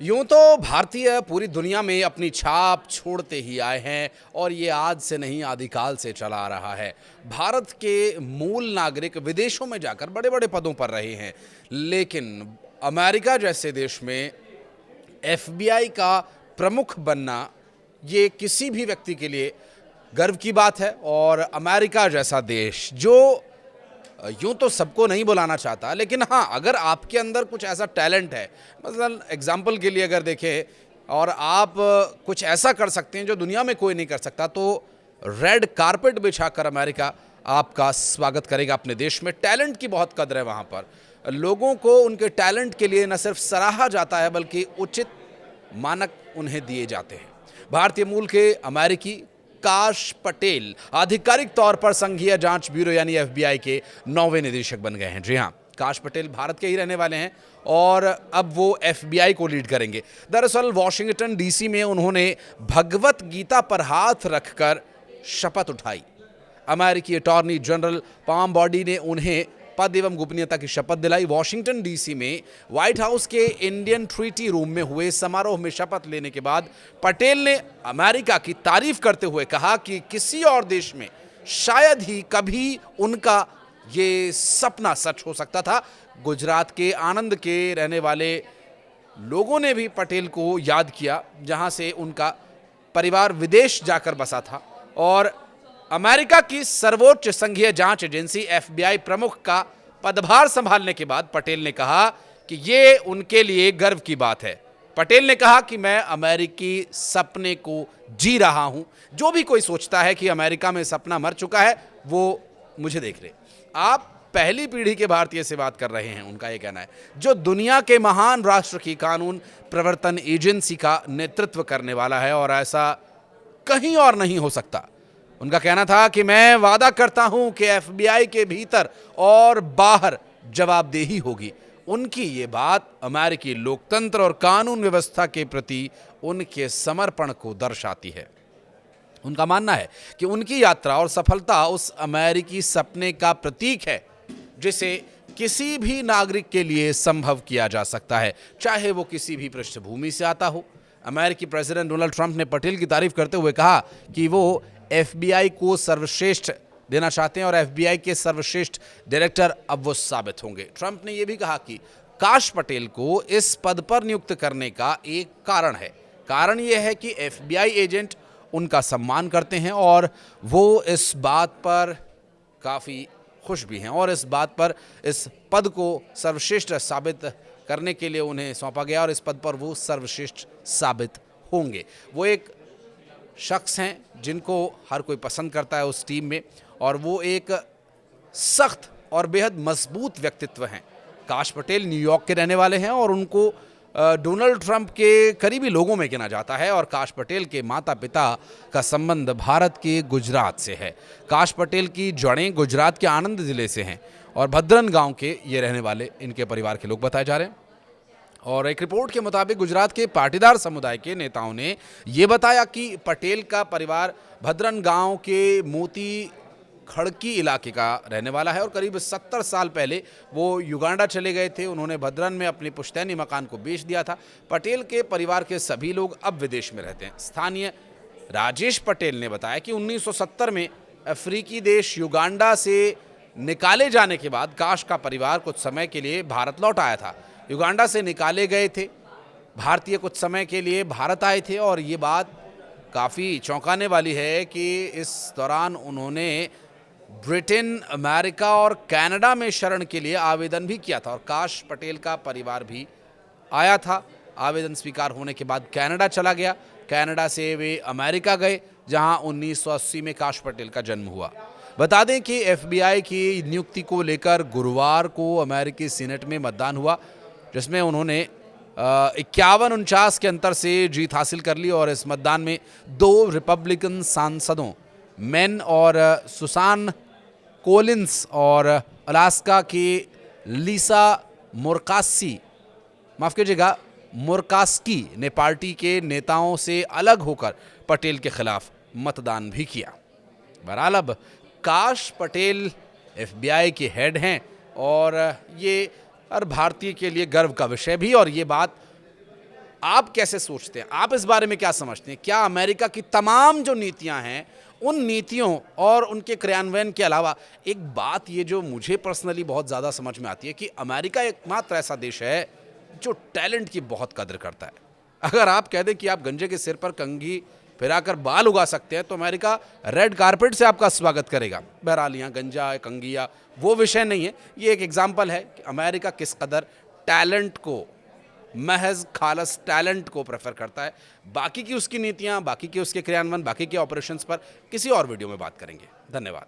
यूं तो भारतीय पूरी दुनिया में अपनी छाप छोड़ते ही आए हैं और ये आज से नहीं आदिकाल से चला आ रहा है। भारत के मूल नागरिक विदेशों में जाकर बड़े बड़े पदों पर रहे हैं, लेकिन अमेरिका जैसे देश में एफबीआई का प्रमुख बनना ये किसी भी व्यक्ति के लिए गर्व की बात है। और अमेरिका जैसा देश जो यूं तो सबको नहीं बुलाना चाहता, लेकिन हाँ, अगर आपके अंदर कुछ ऐसा टैलेंट है, मतलब एग्जाम्पल के लिए अगर देखें और आप कुछ ऐसा कर सकते हैं जो दुनिया में कोई नहीं कर सकता, तो रेड कारपेट बिछाकर अमेरिका आपका स्वागत करेगा अपने देश में। टैलेंट की बहुत कदर है वहाँ पर। लोगों को उनके टैलेंट के लिए न सिर्फ सराहा जाता है बल्कि उचित मानक उन्हें दिए जाते हैं। भारतीय मूल के अमेरिकी काश पटेल आधिकारिक तौर पर संघीय जांच ब्यूरो यानी एफबीआई के 9वें निदेशक बन गए हैं। जी हां, काश पटेल भारत के ही रहने वाले हैं और अब वो एफबीआई को लीड करेंगे। दरअसल वॉशिंगटन डीसी में उन्होंने भगवत गीता पर हाथ रखकर शपथ उठाई। अमेरिकी अटॉर्नी जनरल पाम बॉडी ने उन्हें पद एवं गोपनीयता की शपथ दिलाई। वॉशिंगटन डीसी में व्हाइट हाउस के इंडियन ट्रीटी रूम में हुए समारोह में शपथ लेने के बाद पटेल ने अमेरिका की तारीफ करते हुए कहा कि किसी और देश में शायद ही कभी उनका ये सपना सच हो सकता था। गुजरात के आणंद के रहने वाले लोगों ने भी पटेल को याद किया, जहां से उनका परिवार विदेश जाकर बसा था। और अमेरिका की सर्वोच्च संघीय जांच एजेंसी एफबीआई प्रमुख का पदभार संभालने के बाद पटेल ने कहा कि ये उनके लिए गर्व की बात है। पटेल ने कहा कि मैं अमेरिकी सपने को जी रहा हूं। जो भी कोई सोचता है कि अमेरिका में सपना मर चुका है, वो मुझे देख ले। आप पहली पीढ़ी के भारतीय से बात कर रहे हैं, उनका यह कहना है, जो दुनिया के महान राष्ट्र की कानून प्रवर्तन एजेंसी का नेतृत्व करने वाला है, और ऐसा कहीं और नहीं हो सकता। उनका कहना था कि मैं वादा करता हूं कि एफबीआई के भीतर और बाहर जवाबदेही होगी। उनकी ये बात अमेरिकी लोकतंत्र और कानून व्यवस्था के प्रति उनके समर्पण को दर्शाती है। उनका मानना है कि उनकी यात्रा और सफलता उस अमेरिकी सपने का प्रतीक है जिसे किसी भी नागरिक के लिए संभव किया जा सकता है, चाहे वो किसी भी पृष्ठभूमि से आता हो। अमेरिकी प्रेसिडेंट डोनाल्ड ट्रंप ने पटेल की तारीफ करते हुए कहा कि वो एफबीआई को सर्वश्रेष्ठ देना चाहते हैं और एफबीआई के सर्वश्रेष्ठ डायरेक्टर अब वो साबित होंगे। ट्रंप ने यह भी कहा कि काश पटेल को इस पद पर नियुक्त करने का एक कारण है। कारण यह है कि एफबीआई एजेंट उनका सम्मान करते हैं और वो इस बात पर काफ़ी खुश भी हैं, और इस बात पर इस पद को सर्वश्रेष्ठ साबित करने के लिए उन्हें सौंपा गया और इस पद पर वो सर्वश्रेष्ठ साबित होंगे। वो एक शख्स हैं जिनको हर कोई पसंद करता है उस टीम में, और वो एक सख्त और बेहद मजबूत व्यक्तित्व हैं। काश पटेल न्यूयॉर्क के रहने वाले हैं और उनको डोनाल्ड ट्रंप के करीबी लोगों में गिना जाता है। और काश पटेल के माता पिता का संबंध भारत के गुजरात से है। काश पटेल की जड़ें गुजरात के आणंद जिले से हैं और भद्रन गांव के ये रहने वाले इनके परिवार के लोग बताए जा रहे हैं। और एक रिपोर्ट के मुताबिक गुजरात के पाटीदार समुदाय के नेताओं ने यह बताया कि पटेल का परिवार भद्रन गांव के मोती खड़की इलाके का रहने वाला है और करीब 70 साल पहले वो युगांडा चले गए थे। उन्होंने भद्रन में अपने पुश्तैनी मकान को बेच दिया था। पटेल के परिवार के सभी लोग अब विदेश में रहते हैं। स्थानीय राजेश पटेल ने बताया कि 1970 में अफ्रीकी देश युगांडा से निकाले जाने के बाद काश का परिवार कुछ समय के लिए भारत लौट आया था। युगांडा से निकाले गए थे भारतीय, कुछ समय के लिए भारत आए थे, और ये बात काफ़ी चौंकाने वाली है कि इस दौरान उन्होंने ब्रिटेन, अमेरिका और कनाडा में शरण के लिए आवेदन भी किया था। और काश पटेल का परिवार भी आया था। आवेदन स्वीकार होने के बाद कनाडा चला गया। कनाडा से वे अमेरिका गए, जहां 1980 में काश पटेल का जन्म हुआ। बता दें कि एफबीआई की नियुक्ति को लेकर गुरुवार को अमेरिकी सीनेट में मतदान हुआ, जिसमें उन्होंने 51-49 के अंतर से जीत हासिल कर ली। और इस मतदान में 2 रिपब्लिकन सांसदों मैन और सुसान कोलिंस और अलास्का की लिसा मुरकास्की ने पार्टी के नेताओं से अलग होकर पटेल के खिलाफ मतदान भी किया। बहरहाल अब काश पटेल एफबीआई के हेड हैं और ये हर भारतीय के लिए गर्व का विषय भी। और ये बात आप कैसे सोचते हैं, आप इस बारे में क्या समझते हैं? क्या अमेरिका की तमाम जो नीतियां हैं, उन नीतियों और उनके क्रियान्वयन के अलावा एक बात ये जो मुझे पर्सनली बहुत ज़्यादा समझ में आती है कि अमेरिका एकमात्र ऐसा देश है जो टैलेंट की बहुत कदर करता है। अगर आप कह दें कि आप गंजे के सिर पर कंघी फिराकर बाल उगा सकते हैं तो अमेरिका रेड कारपेट से आपका स्वागत करेगा। बहरहाल यहाँ गंजा कंघिया वो विषय नहीं है, ये एक एग्जाम्पल है कि अमेरिका किस कदर टैलेंट को, महज खालस टैलेंट को प्रेफर करता है। बाकी की उसकी नीतियां, बाकी के उसके क्रियान्वयन, बाकी के ऑपरेशंस पर किसी और वीडियो में बात करेंगे। धन्यवाद।